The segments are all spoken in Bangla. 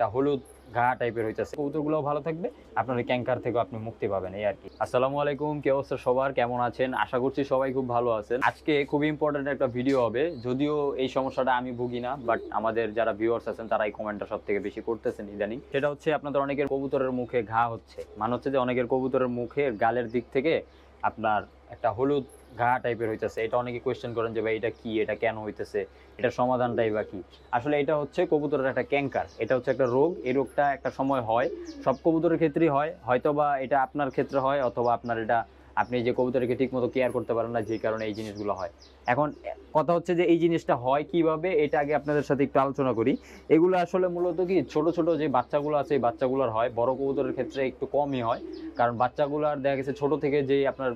একটা হলুদ ঘা টাইপের হইতেছে। কবুতরগুলো ভালো থাকবে, আপনার ওই ক্যাঙ্কার থেকেও আপনি মুক্তি পাবেন, এই আর কি। আসসালামু আলাইকুম, কি অবস্থা সবার, কেমন আছেন? আশা করছি সবাই খুব ভালো আছেন। আজকে খুবই ইম্পর্টেন্ট একটা ভিডিও হবে, যদিও এই সমস্যাটা আমি ভুগি না, বাট আমাদের যারা ভিউয়ার্স আছেন তারা এই কমেন্টটা সব থেকে বেশি করতেছেন ইদানিং। সেটা হচ্ছে আপনাদের অনেকের কবুতরের মুখে ঘা হচ্ছে, মানে হচ্ছে যে অনেকের কবুতরের মুখে গালের দিক থেকে আপনার একটা হলুদ ঘা টাইপের হইতেছে। এটা অনেকে কোয়েশ্চেন করেন যে ভাই এটা কি, এটা কেন হইতেছে, এটার সমাধানটাই বা কি? আসলে এটা হচ্ছে কবুতরের একটা ক্যাঙ্কার, এটা হচ্ছে একটা রোগ। এই রোগটা একটা সময় হয়, সব কবুতরের ক্ষেত্রেই হয়, হয়তো বা এটা আপনার ক্ষেত্রে হয়, অথবা আপনার এটা আপনি যে কবুতরকে ঠিক মতো কেয়ার করতে পারেন না, যে কারণে এই জিনিসগুলো হয়। এখন কথা হচ্ছে যে এই জিনিসটা হয় কিভাবে, এটা আগে আপনাদের সাথে একটু আলোচনা করি। এগুলো আসলে মূলত কি ছোট ছোট যে বাচ্চাগুলো আছে এই বাচ্চাগুলোর হয়, বড় কবুতরের ক্ষেত্রে একটু কমই হয়। কারণ বাচ্চাগুলোর দেখা গেছে ছোট থেকে যে আপনার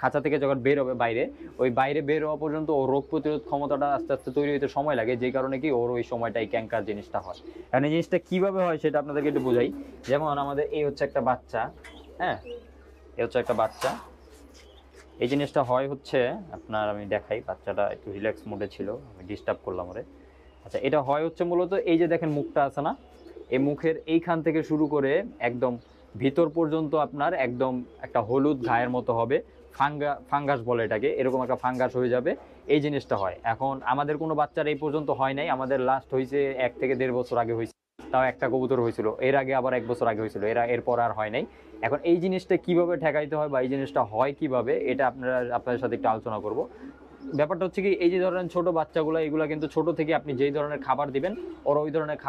খাঁচা থেকে যখন বের হবে বাইরে, ওই বাইরে বের হওয়া পর্যন্ত ও রোগ প্রতিরোধ ক্ষমতাটা আস্তে আস্তে তৈরি হতে সময় লাগে, যে কারণে কি ওর ওই সময়টাই ক্যাঙ্কার জিনিসটা হয়। কারণ এই জিনিসটা কিভাবে হয় সেটা আপনাদেরকে একটু বোঝাই। যেমন আমাদের এই হচ্ছে একটা বাচ্চা, হ্যাঁ, এই হচ্ছে একটা বাচ্চা। এই জিনিসটা হয় হচ্ছে আপনার, আমি দেখাই, বাচ্চাটা একটু রিল্যাক্স মোডে ছিল, আমি ডিস্টার্ব করলাম ওরে। আচ্ছা, এটা হয় হচ্ছে মূলত এই যে দেখেন মুখটা আছে না, এই মুখের এইখান থেকে শুরু করে একদম ভিতর পর্যন্ত আপনার একদম একটা হলুদ ঘায়ের মতো হবে। ফাঙ্গাস বলে এটাকে, এরকম একটা ফাঙ্গাস হয়ে যাবে, এই জিনিসটা হয়। এখন আমাদের কোনো বাচ্চার এই পর্যন্ত হয় নাই, আমাদের লাস্ট হয়েছে 1 থেকে 1.5 বছর আগে হয়েছে, তাও একটা কবুতর হয়েছিল, এর আগে আবার 1 বছর আগে হয়েছিল, এরপর আর হয় নাই। এখন এই জিনিসটা কিভাবে ঠেকাইতে হয় বা এই জিনিসটা হয় কিভাবে, এটা আপনাদের সাথে একটু আলোচনা করব। ব্যাপারটা হচ্ছে কি, এই যে ধরেন ছোট বাচ্চাগুলো, এগুলো কিন্তু ছোট থেকে আপনি যেই ধরনের খাবার দিবেন ওরা ওই ধরনের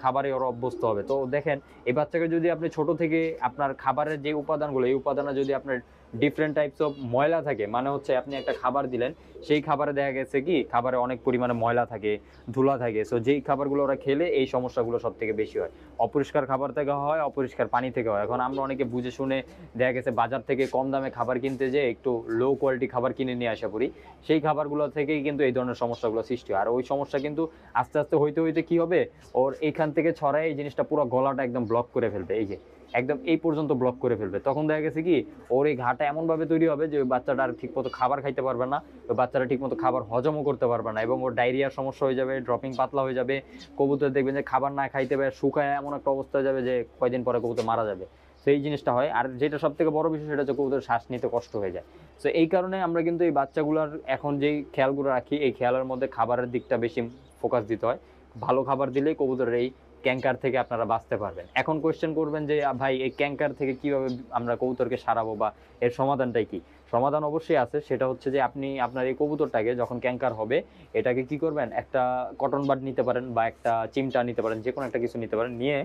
খাবারে ওরা অভ্যস্ত হবে। তো দেখেন, এই বাচ্চাকে যদি আপনি ছোট থেকে আপনার খাবারের যে উপাদানগুলো, এই উপাদানে যদি আপনার ডিফারেন্ট টাইপস অফ ময়লা থাকে, মানে হচ্ছে আপনি একটা খাবার দিলেন, সেই খাবারে দেখা গেছে কি খাবারে অনেক পরিমাণে ময়লা থাকে, ধুলা থাকে, সো যেই খাবারগুলো ওরা খেলে এই সমস্যাগুলো সব থেকে বেশি হয়। অপরিষ্কার খাবার থেকে হয়, অপরিষ্কার পানি থেকে হয়। এখন আমরা অনেকে বুঝে শুনে দেখা গেছে বাজার থেকে কম দামে খাবার কিনতে যেয়ে একটু লো কোয়ালিটি খাবার কিনে নিয়ে আসা করি, সেই খাবারগুলো থেকেই কিন্তু এই ধরনের সমস্যাগুলো সৃষ্টি হয়। আর ওই সমস্যা কিন্তু আস্তে আস্তে হইতে হইতে কি হবে, ওর এইখান থেকে ছড়ায় এই জিনিসটা পুরো গলাটা একদম ব্লক করে ফেলবে, এই যে একদম এই পর্যন্ত ব্লক করে ফেলবে। তখন দেখা গেছে কি ওর এই ঘাটা এমনভাবে তৈরি হবে যে ওই বাচ্চাটা আর ঠিক মতো খাবার খাইতে পারবে না, ওই বাচ্চাটা ঠিক মতো খাবার হজমও করতে পারবে না, এবং ওর ডায়রিয়ার সমস্যা হয়ে যাবে, ড্রপিং পাতলা হয়ে যাবে। কবুতর দেখবেন যে খাবার না খাইতে পারে শুকায় এমন একটা অবস্থা হয়ে যাবে যে কয়দিন পরে কবুতর মারা যাবে। তো এই জিনিসটা হয়। আর যেটা সব থেকে বড় বিষয় সেটা হচ্ছে কবুতর শ্বাস নিতে কষ্ট হয়ে যায়। তো এই কারণে আমরা কিন্তু এই বাচ্চাগুলোর এখন যেই খেয়ালগুলো রাখি, এই খেয়ালের মধ্যে খাবারের দিকটা বেশি ফোকাস দিতে হয়। ভালো খাবার দিলেই কবুতরের এই ক্যাঙ্কার থেকে আপনারা বাঁচতে পারবেন। এখন কোয়েশ্চেন করবেন যে ভাই এই ক্যাঙ্কার থেকে কিভাবে আমরা কবুতরকে সারাবো বা এর সমাধানটাই কি? সমাধান অবশ্যই আছে, সেটা হচ্ছে যে আপনি আপনার এই কবুতরটাকে যখন ক্যাঙ্কার হবে, এটাকে কি করবেন, একটা কটন বাড নিতে পারেন বা একটা চিমটা নিতে পারেন, যে কোনো একটা কিছু নিতে পারেন, নিয়ে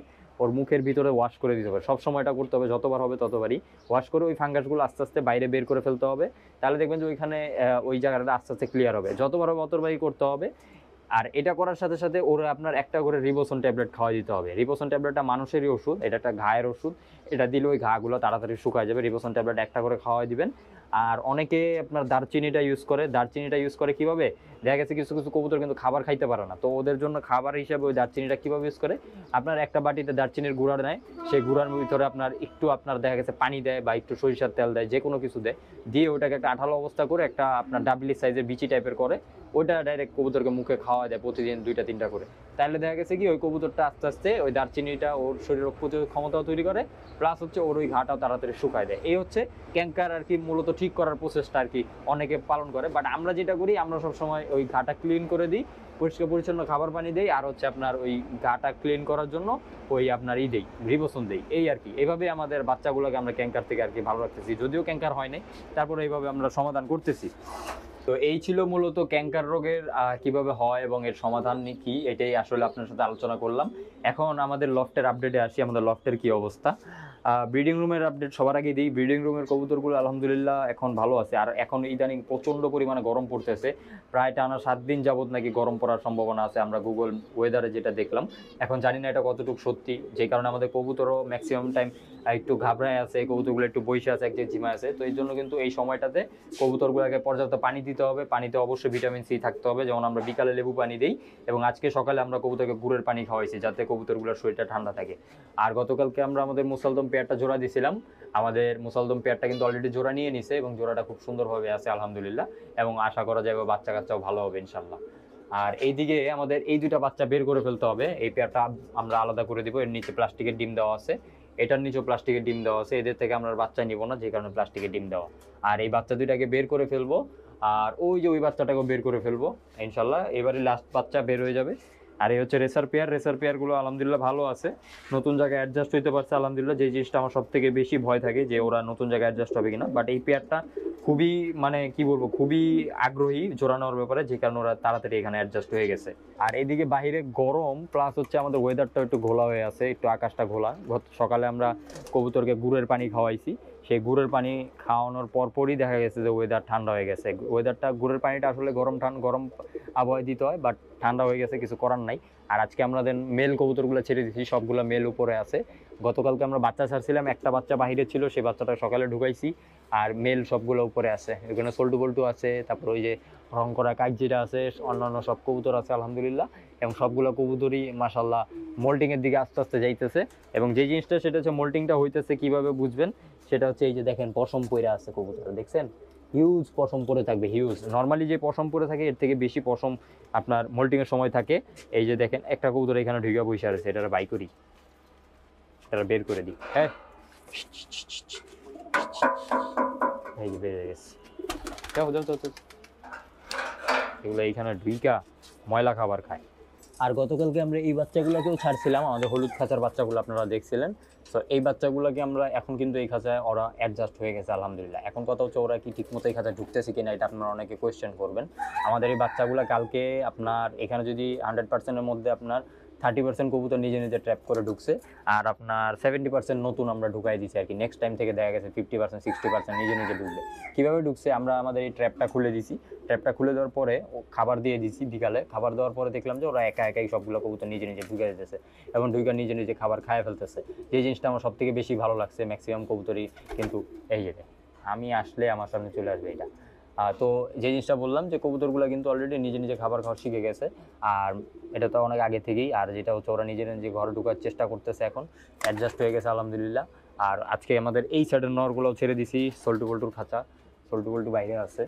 ওর মুখের ভিতরে ওয়াশ করে দিতে হবে। সবসময় এটা করতে হবে, যতবার হবে ততবারই ওয়াশ করে ওই ফাঙ্গাসগুলো আস্তে আস্তে বাইরে বের করে ফেলতে হবে। তাহলে দেখবেন যে ওইখানে ওই জায়গাটা আস্তে আস্তে ক্লিয়ার হবে। যতবার হবে ততবারই করতে হবে। আর এটা করার সাথে সাথে ওরা আপনার একটা করে রিবোসন ট্যাবলেট খাওয়া দিতে হবে। রিবোসন ট্যাবলেটটা মানুষেরই ওষুধ, এটা একটা ঘায়ের ওষুধ, এটা দিলে ওই ঘাগুলো তাড়াতাড়ি শুকায় যাবে। রিবোসন ট্যাবলেট একটা করে খাওয়াই দিবেন। আর অনেকে আপনার দারচিনিটা ইউজ করে। দারচিনিটা ইউজ করে কিভাবে, দেখা গেছে কিছু কিছু কবুতর কিন্তু খাবার খাইতে পারে না, তো ওদের জন্য খাবার হিসাবে ওই দারচিনিটা কীভাবে ইউজ করে, আপনার একটা বাটিতে দারচিনির গুঁড়া নেয়, সেই গুঁড়ার ভিতরে আপনার একটু আপনার দেখা গেছে পানি দেয় বা একটু সরিষার তেল দেয়, যে কোনো কিছু দেয়, দিয়ে ওটাকে একটা আঠালো অবস্থা করে একটা আপনার ডাবলি সাইজের বিচি টাইপের করে ওইটা ডাইরেক্ট কবুতরকে মুখে খাওয়া দেয় প্রতিদিন 2-3টা করে। তাহলে দেখা গেছে কি ওই কবুতরটা আস্তে আস্তে ওই দারচিনিটা ওর শরীর রোগ প্রতিরোধ ক্ষমতাও তৈরি করে, প্লাস হচ্ছে ওর ওই ঘাটাও তাড়াতাড়ি শুকায় দেয়। এই হচ্ছে ক্যাঙ্কার আর কি মূলত ঠিক করার প্রসেসটা আর কি অনেকে পালন করে। বাট আমরা যেটা করি, আমরা সবসময় ওই ঘাটা ক্লিন করে দিই, পরিষ্কার পরিচ্ছন্ন খাবার পানি দেই, আর হচ্ছে আপনার ওই ঘাটা ক্লিন করার জন্য ওই আপনার দেই, রিবোসন দেই, এই আর কি। এইভাবে আমাদের বাচ্চাগুলোকে আমরা ক্যাঙ্কার থেকে আর কি ভালো রাখতেছি, যদিও ক্যাঙ্কার হয় নাই, তারপরে এইভাবে আমরা সমাধান করতেছি। তো এই ছিল মূলত ক্যাঙ্কার রোগের কিভাবে হয় এবং এর সমাধান কি, এটাই আসলে আপনার সাথে আলোচনা করলাম। এখন আমাদের লফটের আপডেটে আসি, আমাদের লফটের কি অবস্থা। ব্রিডিং রুমের আপডেট সবার আগে দিই। ব্রিডিং রুমের কবুতরগুলো আলহামদুলিল্লাহ এখন ভালো আছে। আর এখন ইদানিং প্রচণ্ড পরিমাণে গরম পড়তেছে, প্রায় টানা 7 দিন যাবত নাকি গরম পড়ার সম্ভাবনা আছে, আমরা গুগল ওয়েদারে যেটা দেখলাম। এখন জানি না এটা কতটুকু সত্যি, যে কারণে আমাদের কবুতরও ম্যাক্সিমাম টাইম একটু ঘাবড়ায় আছে, কবুতরগুলো একটু বসে আছে, এক জায়গায় ঝিমায় আছে। তো এই জন্য কিন্তু এই সময়টাতে কবুতরগুলোকে পর্যাপ্ত পানি দিতে হবে। পানিতে অবশ্যই ভিটামিন সি থাকতে হবে, যেমন আমরা বিকালে লেবু পানি দিই, এবং আজকে সকালে আমরা কবুতরকে গুড়ের পানি খাওয়াইছি যাতে কবুতরগুলোর শরীরটা ঠান্ডা থাকে। আর গতকালকে আমরা আমাদের মুসালদম পেয়ারটা জোড়া দিয়েছিলাম, আমাদের মুসালদম পেয়ারটা কিন্তু অলরেডি জোড়া নিয়ে নিছে এবং জোড়াটা খুব সুন্দরভাবে আছে আলহামদুলিল্লাহ, এবং আশা করা যায় বাচ্চা কাচ্চাও ভালো হবে ইনশাল্লাহ। আর এইদিকে আমাদের এই দুইটা বাচ্চা বের করে ফেলতে হবে। এই পেয়ারটা আমরা আলাদা করে দিব। এর নিচে প্লাস্টিকের ডিম দেওয়া আছে, এটার নিচেও প্লাস্টিকের ডিম দেওয়া আছে। এদের থেকে আমরা বাচ্চা নিব না, যে কারণে প্লাস্টিকের ডিম দেওয়া। আর এই বাচ্চা দুইটাকে বের করে ফেলবো, আর ওই যে ওই বাচ্চাটাকেও বের করে ফেলবো ইনশাল্লাহ। এবারে লাস্ট বাচ্চা বের হয়ে যাবে। আর এই হচ্ছে রেসার পেয়ার। রেসার পেয়ারগুলো আলহামদুলিল্লাহ ভালো আছে, নতুন জায়গায় অ্যাডজাস্ট হইতে পারছে আলহামদুলিল্লাহ। যে জিনিসটা আমার সব থেকে বেশি ভয় থাকে যে ওরা নতুন জায়গায় অ্যাডজাস্ট হবে কিনা, বাট এই পেয়ারটা খুবই মানে কি বলবো, খুবই আগ্রহী জোড়ানোর ব্যাপারে, যে কারণে ওরা তাড়াতাড়ি এখানে অ্যাডজাস্ট হয়ে গেছে। আর এদিকে বাইরে গরম, প্লাস হচ্ছে আমাদের ওয়েদারটা একটু ঘোলা হয়ে আছে, একটু আকাশটা ঘোলা। সকালে আমরা কবুতরকে গুড়ের পানি খাওয়াইছি, সেই গুড়ের পানি খাওয়ানোর পরপরই দেখা গেছে যে ওয়েদার ঠান্ডা হয়ে গেছে। ওয়েদারটা, গুড়ের পানিটা আসলে গরম আবহাওয়ায় দিতে হয়, বাট ঠান্ডা হয়ে গেছে, কিছু করার নাই। আর আজকে আমাদের মেল কবুতরগুলো ছেড়ে দিচ্ছি, সবগুলো মেল উপরে আছে। গতকালকে আমরা বাচ্চা ছাড়ছিলাম, একটা বাচ্চা বাহিরে ছিল, সেই বাচ্চাটা সকালে ঢুকাইছি। আর মেল সবগুলো উপরে আছে, এখানে সোল্টু বল্টু আছে, তারপর ওই যে রং করা কাকজিরা আছে, অন্যান্য সব কবুতর আছে আলহামদুলিল্লাহ। এবং সবগুলো কবুতরই মাশাল্লাহ মোল্টিংয়ের দিকে আস্তে আস্তে যাইতেছে। এবং যে জিনিসটা সেটা হচ্ছে মোল্টিংটা হইতেছে কিভাবে বুঝবেন, সেটা হচ্ছে এই যে দেখেন পশম পরে আছে কবুতর, দেখছেন হিউজ পশম পরে থাকবে, হিউজ। নর্মালি যে পশম পরে থাকে এর থেকে বেশি পশম আপনার মোল্টিংয়ের সময় থাকে। এই যে দেখেন একটা কবুতর এখানে ঢুকে বসে আছে, এটা বাই করি, এটা বের করে দিই। হ্যাঁ, এই যে বের হয়ে গেছে। এগুলো এইখানে ঢুইকা ময়লা খাবার খায়। আর গতকালকে আমরা এই বাচ্চাগুলোকেও ছাড়ছিলাম, আমাদের হলুদ খাঁচার বাচ্চাগুলো আপনারা দেখছিলেন। তো এই বাচ্চাগুলোকে আমরা এখন কিন্তু এই খাঁচায় ওরা অ্যাডজাস্ট হয়ে গেছে আলহামদুলিল্লাহ। এখন কথা হচ্ছে ওরা কি ঠিকমতো এই খাঁচায় ঢুকতেছে কিনা, এটা আপনারা অনেকে কোয়েশ্চেন করবেন। আমাদের এই বাচ্চাগুলো কালকে আপনার এখানে যদি 100%-এর মধ্যে আপনার 30% কবুতর নিজে নিজে ট্র্যাপ করে ঢুকছে, আর আপনার 70% নতুন আমরা ঢুকাই দিচ্ছি আর কি। নেক্সট টাইম থেকে দেখা গেছে 50% 60% নিজে নিজে ঢুকবে। কীভাবে ঢুকছে, আমরা আমাদের এই ট্র্যাপটা খুলে দিছি। ট্র্যাপটা খুলে দেওয়ার পরে খাবার দিয়ে দিছি, বিকালে খাবার দেওয়ার পরে দেখলাম যে ওরা একা একাই সবগুলো কবুতর নিজে নিজে ঢুকে যেতেছে এবং ঢুকে নিজে নিজে খাবার খায় ফেলতেছে। যে জিনিসটা আমার সব থেকে বেশি ভালো লাগছে। ম্যাক্সিমাম কবুতরই কিন্তু এই যেটা আমি আসলে আমার সামনে চলে আসবে এটা। তো যে জিনিসটা বললাম যে কবুতরগুলো কিন্তু অলরেডি নিজে নিজে খাবার খাওয়া শিখে গেছে, আর এটা তো অনেক আগে থেকেই। আর যেটা হচ্ছে ওরা নিজে নিজে ঘরে ঢোকার চেষ্টা করতেছে, এখন অ্যাডজাস্ট হয়ে গেছে আলহামদুলিল্লাহ। আর আজকে আমাদের এই সাইডের নরগুলোও ছেড়ে দিছি, সোল্টু বল্টুর খাঁচা, সোল্টু বল্টু বাইরে আছে।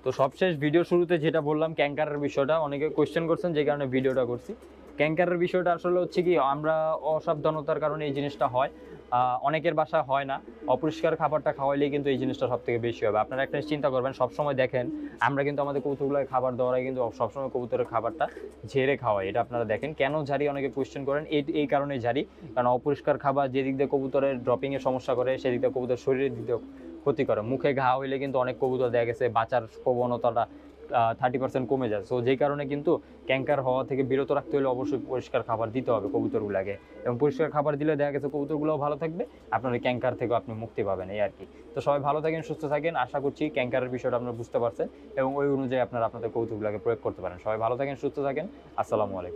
তো সবশেষ ভিডিও শুরুতে যেটা বললাম ক্যাঙ্কারের বিষয়টা, অনেকে কোয়েশ্চেন করছেন, যে কারণে ভিডিওটা করছি। ক্যাঙ্কারের বিষয়টা আসলে হচ্ছে কি, আমরা অসাবধানতার কারণে এই জিনিসটা হয়, অনেকের বাসায় হয় না। অপরিষ্কার খাবারটা খাওয়াইলেই কিন্তু এই জিনিসটা সব থেকে বেশি হবে। আপনারা একটা চিন্তা করবেন, সবসময় দেখেন আমরা কিন্তু আমাদের কবুতরগুলোকে খাবার দেওয়ার আগে কিন্তু সবসময় কবুতরের খাবারটা ঝেড়ে খাওয়াই। এটা আপনারা দেখেন কেন ঝাড়ি, অনেকে কোয়েশ্চেন করেন, এই কারণেই ঝাড়ি। কারণ অপরিষ্কার খাবার যেদিক দিয়ে কবুতরের ড্রপিংয়ের সমস্যা করে, সেদিক দিয়ে কবুতর শরীরের দিক দিয়ে ক্ষতি করে। মুখে ঘা হইলে কিন্তু অনেক কবুতর দেখা গেছে বাঁচার প্রবণতাটা 30% কমে যায়। সো যেই কারণে কিন্তু ক্যাঙ্কার হওয়া থেকে বিরত রাখতে হলে অবশ্যই পরিষ্কার খাবার দিতে হবে কবুতরগুলোকে, এবং পরিষ্কার খাবার দিলে দেখা গেছে কবুতরগুলোও ভালো থাকবে, আপনার এই ক্যাঙ্কার থেকেও আপনি মুক্তি পাবেন, এই আর কি। তো সবাই ভালো থাকেন, সুস্থ থাকেন। আশা করছি ক্যাঙ্কারের বিষয়টা আপনারা বুঝতে পারছেন এবং ওই অনুযায়ী আপনারা আপনাদের কবুতরগুলোকে প্রয়োগ করতে পারেন। সবাই ভালো থাকেন, সুস্থ থাকেন। আসসালামু আলাইকুম।